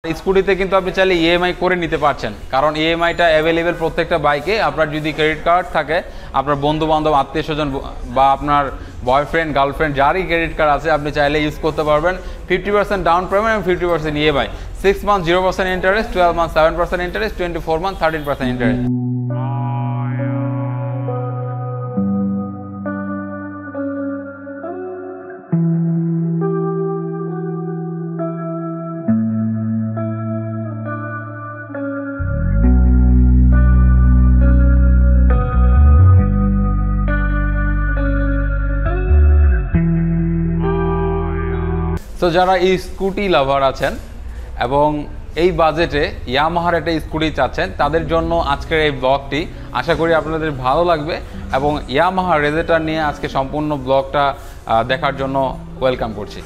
স্কুটিতে কিন্তু আপনি চাইলে ইএমআই করে নিতে পারছেন, কারণ ইএমআইটা অ্যাভেলেবেল প্রত্যেকটা বাইকে। আপনার যদি ক্রেডিট কার্ড থাকে, আপনার বন্ধু বান্ধব আত্মীয় স্বজন বা আপনার বয়ফ্রেন্ড গার্লফ্রেন্ড যারই ক্রেডিট কার্ড আছে, আপনি চাইলে ইউজ করতে পারবেন। 50% ডাউন পেমেন্ট এবং 50% EMI, 6 month 0% interest, 12 month 7% interest, 24 month 13% interest. তো যারা এই স্কুটি লাভার আছেন এবং এই বাজেটে ইয়ামাহার একটা স্কুটি চাচ্ছেন, তাদের জন্য আজকের এই ব্লগটি আশা করি আপনাদের ভালো লাগবে এবং ইয়ামাহা রেজেটার নিয়ে আজকে সম্পূর্ণ ব্লগটা দেখার জন্য ওয়েলকাম করছি।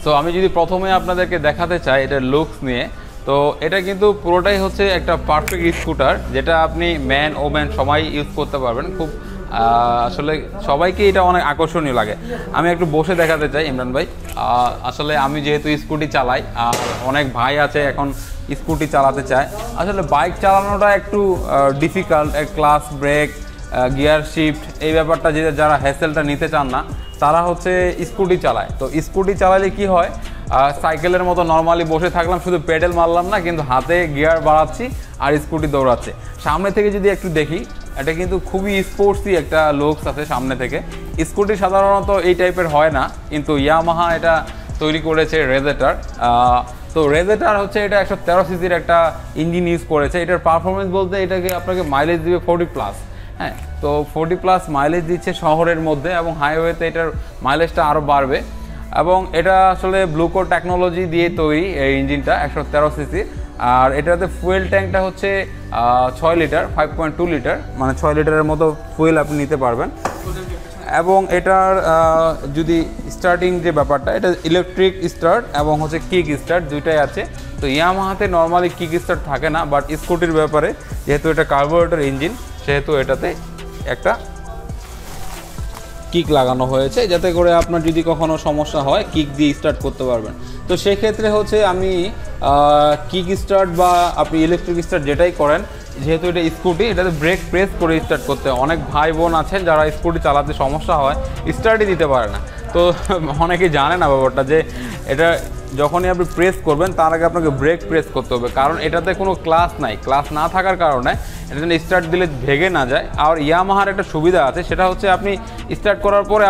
তো আমি যদি প্রথমে আপনাদেরকে দেখাতে চাই এটার লুকস নিয়ে, তো এটা কিন্তু পুরোটাই হচ্ছে একটা পারফেক্ট স্কুটার, যেটা আপনি ম্যান ওম্যান সবাই ইউজ করতে পারবেন। খুব আসলে সবাইকে এটা অনেক আকর্ষণীয় লাগে। আমি একটু বসে দেখাতে চাই ইমরান ভাই। আসলে আমি যেহেতু স্কুটি চালাই আর অনেক ভাই আছে এখন স্কুটি চালাতে চায়, আসলে বাইক চালানোটা একটু difficult. Clutch brake gear shift এই ব্যাপারটা যারা হ্যাসেলটা নিতে চান না, তারা হচ্ছে স্কুটি চালায়। তো স্কুটি চালালে কি হয়, সাইকেলের মতো নর্মালি বসে থাকলাম, শুধু পেডেল মারলাম না, কিন্তু হাতে গিয়ার বাড়াচ্ছি আর স্কুটি দৌড়াচ্ছে। সামনে থেকে যদি একটু দেখি, এটা কিন্তু খুবই স্পোর্টসি একটা লুকস আছে সামনে থেকে। স্কুটি সাধারণত এই টাইপের হয় না, কিন্তু ইয়ামাহা এটা তৈরি করেছে রেজেটার। তো রেজেটার হচ্ছে এটা 113 সিসির একটা ইঞ্জিন ইউজ করেছে। এটার পারফরমেন্স বলতে এটাকে আপনাকে মাইলেজ দিবে 40+। হ্যাঁ, তো 40+ মাইলেজ দিচ্ছে শহরের মধ্যে, এবং হাইওয়েতে এটার মাইলেজটা আরও বাড়বে। এবং এটা আসলে ব্লুকো টেকনোলজি দিয়ে তৈরি এই ইঞ্জিনটা, 113 সিসি। আর এটাতে ফুয়েল ট্যাঙ্কটা হচ্ছে 6 লিটার, 5.2 লিটার, মানে 6 লিটারের মতো ফুয়েল আপনি নিতে পারবেন। এবং এটার যদি স্টার্টিং যে ব্যাপারটা, এটা ইলেকট্রিক স্টার্ট এবং হচ্ছে কিক স্টার্ট দুইটাই আছে। তো ইয়ামাহাতে নর্মালি কিক স্টার্ট থাকে না, বাট স্কুটির ব্যাপারে যেহেতু এটা কার্বোরেটর ইঞ্জিন, সেহেতু এটাতে একটা কিক লাগানো হয়েছে, যাতে করে আপনার যদি কখনো সমস্যা হয় কিক দিয়ে স্টার্ট করতে পারবেন। তো সেক্ষেত্রে হচ্ছে আমি কিক স্টার্ট বা আপনি ইলেকট্রিক স্টার্ট যেটাই করেন, যেহেতু এটা স্কুটি, এটাতে ব্রেক প্রেস করে স্টার্ট করতে হয়। অনেক ভাই বোন আছেন যারা স্কুটি চালাতে সমস্যা হয়, স্টার্টই দিতে পারে না। তো অনেকেই জানে না ব্যাপারটা, যে এটা যখনই আপনি প্রেস করবেন তার আগে আপনাকে ব্রেক প্রেস করতে হবে, কারণ এটাতে কোনো ক্লাস নাই। ক্লাস না থাকার কারণে এটা যেন স্টার্ট দিলে ভেঙে না যায়। আর ইয়ামাহার একটা সুবিধা আছে, সেটা হচ্ছে আপনি স্টার্ট করার পরে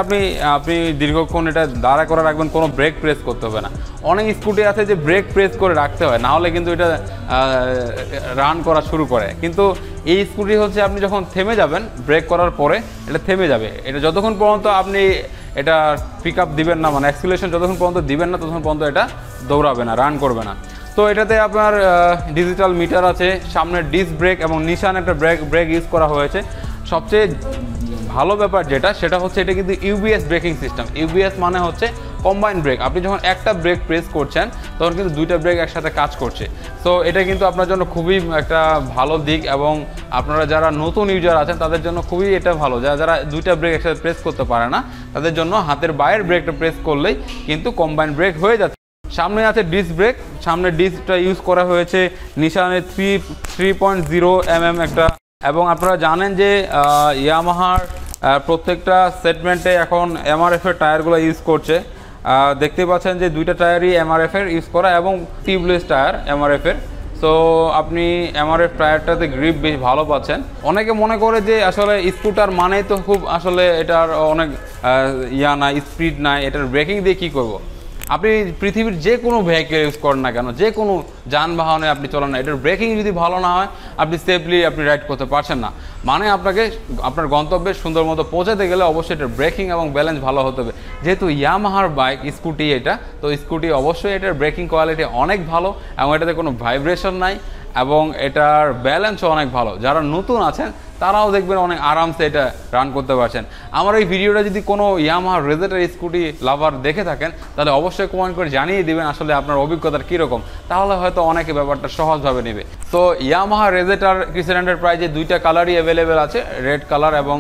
আপনি দীর্ঘক্ষণ এটা দাঁড়া করে রাখবেন, কোনো ব্রেক প্রেস করতে হবে না। অনেক স্কুটি আছে যে ব্রেক প্রেস করে রাখতে হয়, নাহলে কিন্তু এটা রান করা শুরু করে। কিন্তু এই স্কুটি হচ্ছে আপনি যখন থেমে যাবেন ব্রেক করার পরে, এটা থেমে যাবে। এটা যতক্ষণ পর্যন্ত আপনি এটা পিক আপ দিবেন না, মানে অ্যাক্সিলারেশন যতক্ষণ পর্যন্ত দিবেন না, ততক্ষণ পর্যন্ত এটা দৌড়াবে না, রান করবে না। তো এটাতে আপনার ডিজিটাল মিটার আছে, সামনে ডিস্ক ব্রেক এবং নিশান একটা ব্রেক ইউজ করা হয়েছে। সবচেয়ে ভালো ব্যাপার সেটা হচ্ছে এটা কিন্তু ইউবিএস ব্রেকিং সিস্টেম। ইউবিএস মানে হচ্ছে কম্বাইন্ড ব্রেক। আপনি যখন একটা ব্রেক প্রেস করছেন, তখন কিন্তু দুইটা ব্রেক একসাথে কাজ করছে। তো এটা কিন্তু আপনার জন্য খুবই একটা ভালো দিক, এবং আপনারা যারা নতুন ইউজার আছেন তাদের জন্য খুবই এটা ভালো। যারা দুইটা ব্রেক একসাথে প্রেস করতে পারে না, তাদের জন্য হাতের বাইরের ব্রেকটা প্রেস করলেই কিন্তু কম্বাইন্ড ব্রেক হয়ে যাচ্ছে। সামনে আছে ডিস্ক ব্রেক, সামনে ডিস্কটা ইউজ করা হয়েছে নিশানের 3.0 mm একটা। এবং আপনারা জানেন যে ইয়ামাহার প্রত্যেকটা সেগমেন্টে এখন এমআরএফ এর টায়ারগুলো ইউজ করছে। দেখতে পাচ্ছেন যে দুইটা টায়ারই এমআরএফ এর ইউজ করা, এবং টিউবলেস টায়ার এমআরএফ এর। সো আপনি এমআরএফ টায়ারটাতে গ্রিপ বেশ ভালো পাচ্ছেন। অনেকে মনে করে যে আসলে স্কুটার মানেই তো খুব, আসলে এটার অনেক নাই, স্পিড নাই, এটার ব্রেকিং দিয়ে কী করবো। আপনি পৃথিবীর যে কোনো ভেহিকেল ইউজ করেন না কেন, যে কোনো যানবাহনে আপনি চলান না, এটার ব্রেকিং যদি ভালো না হয়, আপনি সেফলি রাইড করতে পারছেন না। মানে আপনাকে আপনার গন্তব্যে সুন্দর মতো পৌঁছাতে গেলে অবশ্যই এটার ব্রেকিং এবং ব্যালেন্স ভালো হতে হবে। যেহেতু ইয়ামাহার বাইক স্কুটি এটা, তো স্কুটি অবশ্যই এটার ব্রেকিং কোয়ালিটি অনেক ভালো, এবং এটাতে কোনো ভাইব্রেশন নাই, এবং এটার ব্যালেন্সও অনেক ভালো। যারা নতুন আছেন তারাও দেখবেন অনেক আরামসে এটা রান করতে পারছেন। আমার এই ভিডিওটা যদি কোনো ইয়ামাহা রেজেটার স্কুটি লাভার দেখে থাকেন, তাহলে অবশ্যই কমেন্ট করে জানিয়ে দিবেন আসলে আপনার অভিজ্ঞতা কীরকম, তাহলে হয়তো অনেকে ব্যাপারটা সহজভাবে নেবে। তো ইয়ামাহা রেজেটার ক্রিসেন্টের প্রাইজে দুইটা কালারই অ্যাভেলেবেল আছে, রেড কালার এবং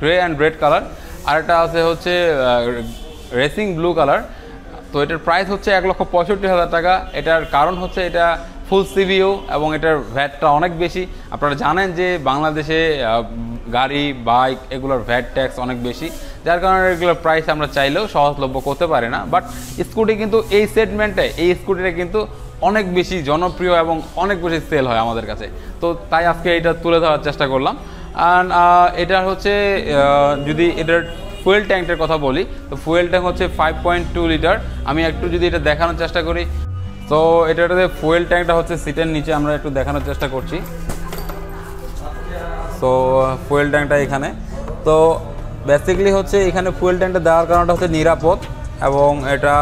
গ্রে অ্যান্ড রেড কালার, আর একটা আছে হচ্ছে রেসিং ব্লু কালার। তো এটার প্রাইস হচ্ছে 1,65,000 টাকা। এটার কারণ হচ্ছে এটা ফুল সিবিও এবং এটার ভ্যাটটা অনেক বেশি। আপনারা জানেন যে বাংলাদেশে গাড়ি বাইক এগুলোর ভ্যাট ট্যাক্স অনেক বেশি, যার কারণে এগুলোর প্রাইস আমরা চাইলেও সহজলভ্য করতে পারি না। বাট স্কুটি কিন্তু এই সেগমেন্টে এই স্কুটিটা কিন্তু অনেক বেশি জনপ্রিয় এবং অনেক বেশি সেল হয় আমাদের কাছে। তো তাই আজকে এটা তুলে ধরার চেষ্টা করলাম। অ্যান্ড এটা হচ্ছে যদি এটার ফুয়েল ট্যাঙ্কের কথা বলি, তো ফুয়েল ট্যাঙ্ক হচ্ছে 5.2 লিটার। আমি একটু যদি এটা দেখানোর চেষ্টা করি, তো এটাতে ফুয়েল ট্যাঙ্কটা হচ্ছে সিটের নিচে, আমরা একটু দেখানোর চেষ্টা করছি। তো ফুয়েল ট্যাঙ্কটা এখানে, তো বেসিক্যালি হচ্ছে এখানে ফুয়েল ট্যাঙ্কটা দেওয়ার কারণটা হচ্ছে নিরাপদ, এবং এটা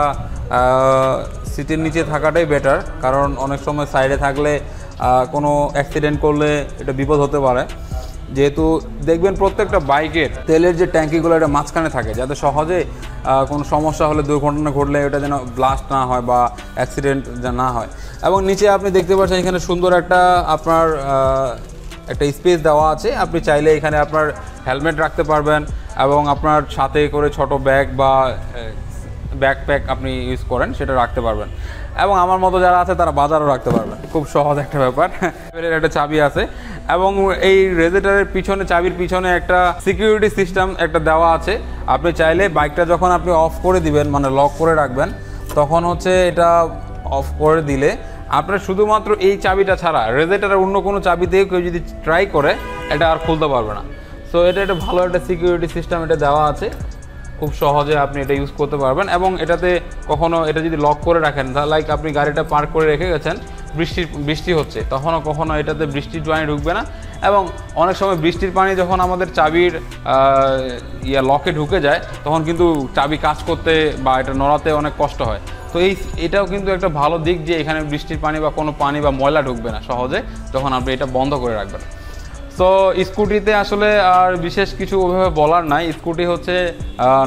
সিটের নিচে থাকাটাই বেটার, কারণ অনেক সময় সাইডে থাকলে কোনো অ্যাক্সিডেন্ট করলে এটা বিপদ হতে পারে। যেহেতু দেখবেন প্রত্যেকটা বাইকের তেলের যে ট্যাঙ্কিগুলো এটা মাঝখানে থাকে, যাতে সহজে কোনো সমস্যা হলে দুর্ঘটনা ঘটলে এটা যেন ব্লাস্ট না হয় বা অ্যাক্সিডেন্ট না হয়। এবং নিচে আপনি দেখতে পাচ্ছেন এখানে সুন্দর একটা আপনার একটা স্পেস দেওয়া আছে। আপনি চাইলে এখানে আপনার হেলমেট রাখতে পারবেন, এবং আপনার সাথে করে ছোট ব্যাগ বা ব্যাকপ্যাক আপনি ইউজ করেন সেটা রাখতে পারবেন, এবং আমার মতো যারা আছে তারা বাজারও রাখতে পারবেন। খুব সহজ একটা ব্যাপার। একটা চাবি আছে, এবং এই রেজেটারের পিছনে চাবির পিছনে একটা সিকিউরিটি সিস্টেম একটা দেওয়া আছে। আপনি চাইলে বাইকটা যখন আপনি অফ করে দিবেন, মানে লক করে রাখবেন, তখন হচ্ছে এটা অফ করে দিলে আপনার শুধুমাত্র এই চাবিটা ছাড়া রেজেটারের অন্য কোনো চাবি দিয়ে কেউ যদি ট্রাই করে এটা আর খুলতে পারবে না। সো এটা একটা ভালো একটা সিকিউরিটি সিস্টেম এটা দেওয়া আছে, খুব সহজে আপনি এটা ইউজ করতে পারবেন। এবং এটাতে কখনো এটা যদি লক করে রাখেন, লাইক আপনি গাড়িটা পার্ক করে রেখে গেছেন, বৃষ্টি হচ্ছে, তখনও কখনো এটাতে বৃষ্টির পানি ঢুকবে না। এবং অনেক সময় বৃষ্টির পানি যখন আমাদের চাবির লকে ঢুকে যায়, তখন কিন্তু চাবি কাজ করতে বা এটা নড়াতে অনেক কষ্ট হয়। তো এটাও কিন্তু একটা ভালো দিক যে এখানে বৃষ্টির পানি বা কোনো পানি বা ময়লা ঢুকবে না সহজে যখন আপনি এটা বন্ধ করে রাখবেন। সো স্কুটিতে আসলে আর বিশেষ কিছু ওইভাবে বলার নাই। স্কুটি হচ্ছে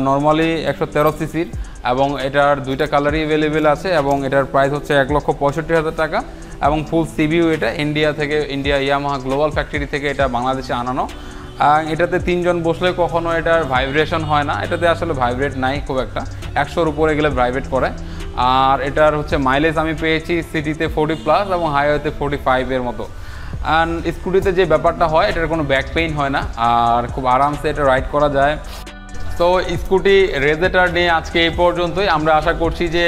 নর্মালি 113 সিসির, এবং এটার দুইটা কালারই অ্যাভেলেবেল আছে, এবং এটার প্রাইস হচ্ছে 1,65,000 টাকা, এবং ফুল সিবিউ এটা ইন্ডিয়া ইয়ামাহা গ্লোবাল ফ্যাক্টরি থেকে এটা বাংলাদেশে আনানো। এটাতে 3 জন বসলে কখনো এটার ভাইব্রেশন হয় না, এটাতে আসলে ভাইব্রেট নাই খুব একটা, 100-র উপরে গেলে ভাইব্রেট করে। আর এটার হচ্ছে মাইলেজ আমি পেয়েছি সিটিতে 40+ এবং হাইওয়েতে 45-এর মতো। অ্যান্ড স্কুটিতে যে ব্যাপারটা হয়, এটার কোনো ব্যাক পেইন হয় না, আর খুব আরামসে এটা রাইড করা যায়। তো স্কুটি রেজেটার নিয়ে আজকে এই পর্যন্তই। আমরা আশা করছি যে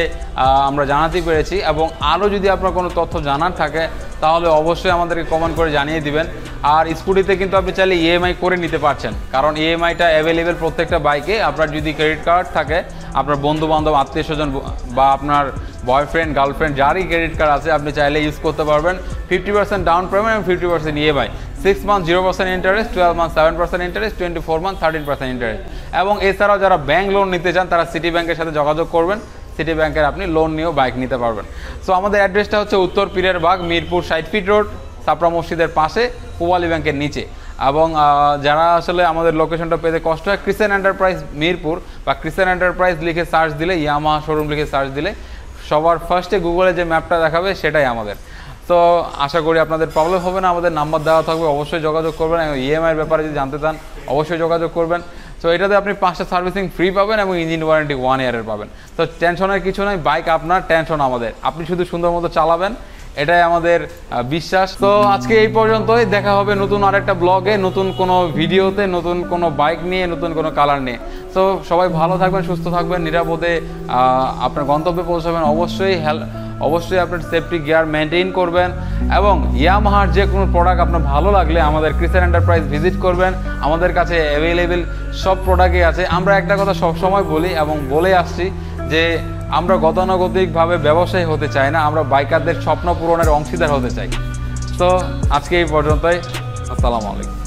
আমরা জানাতে পেরেছি, এবং আরও যদি আপনার কোনো তথ্য জানার থাকে তাহলে অবশ্যই আমাদেরকে কমেন্ট করে জানিয়ে দিবেন। আর স্কুটিতে কিন্তু আপনি চাইলে ইএমআই করে নিতে পারছেন, কারণ ইএমআইটা অ্যাভেলেবেল প্রত্যেকটা বাইকে। আপনার যদি ক্রেডিট কার্ড থাকে, আপনার বন্ধুবান্ধব আত্মীয়স্বজন বা আপনার বয়ফ্রেন্ড গার্লফ্রেন্ড যারই ক্রেডিট কার্ড আছে, আপনি চাইলে ইউজ করতে পারবেন। 50% ডাউন পেমেন্ট এবং 50% EMI, 6 month 0% interest, 12 month 7% interest, 24 month 13% interest. এবং এছাড়াও যারা ব্যাংক লোন নিতে চান তারা সিটি ব্যাংকের সাথে যোগাযোগ করবেন, সিটি ব্যাংকের আপনি লোন নিয়েও বাইক নিতে পারবেন। সো আমাদের অ্যাড্রেসটা হচ্ছে উত্তর পীরের bug, Mirpur 60 fit road, Chhapra মসজিদের পাশে, পূবালী ব্যাংকের নিচে। এবং যারা আসলে আমাদের লোকেশনটা পেতে কষ্ট হয়, ক্রিসেন এন্টারপ্রাইজ মিরপুর বা ক্রিসেন এন্টারপ্রাইজ লিখে সার্চ দিলে, ইয়ামাহা শোরুম লিখে সার্চ দিলে সবার ফার্স্টে গুগলে যে ম্যাপটা দেখাবে সেটাই আমাদের। তো আশা করি আপনাদের প্রবলেম হবে না, আমাদের নাম্বার দেওয়া থাকবে, অবশ্যই যোগাযোগ করবেন। ইএমআইয়ের ব্যাপারে যদি জানতে চান অবশ্যই যোগাযোগ করবেন। তো এটাতে আপনি 5টা সার্ভিসিং ফ্রি পাবেন এবং ইঞ্জিন ওয়ারেন্টি 1 ইয়ারের পাবেন। তো টেনশনের কিছু নাই, বাইক আপনার, টেনশন আমাদের। আপনি শুধু সুন্দর মতো চালাবেন, এটাই আমাদের বিশ্বাস। তো আজকে এই পর্যন্তই, দেখা হবে নতুন আরেকটা ব্লগে, নতুন কোনো ভিডিওতে, নতুন কোনো বাইক নিয়ে, নতুন কোনো কালার নিয়ে। তো সবাই ভালো থাকবেন, সুস্থ থাকবেন, নিরাপদে আপনার গন্তব্যে পৌঁছাবেন। অবশ্যই আপনার সেফটি গিয়ার মেনটেন করবেন, এবং ইয়ামাহার যে কোনো প্রোডাক্ট আপনার ভালো লাগলে আমাদের ক্রিসেন এন্টারপ্রাইজ ভিজিট করবেন। আমাদের কাছে অ্যাভেলেবেল সব প্রোডাক্টই আছে। আমরা একটা কথা সবসময় বলি এবং বলে আসছি যে আমরা গতানুগতিকভাবে ব্যবসায়ী হতে চাই না, আমরা বাইকারদের স্বপ্ন পূরণের অংশীদার হতে চাই। তো আজকে এই পর্যন্তই, আসসালামু আলাইকুম।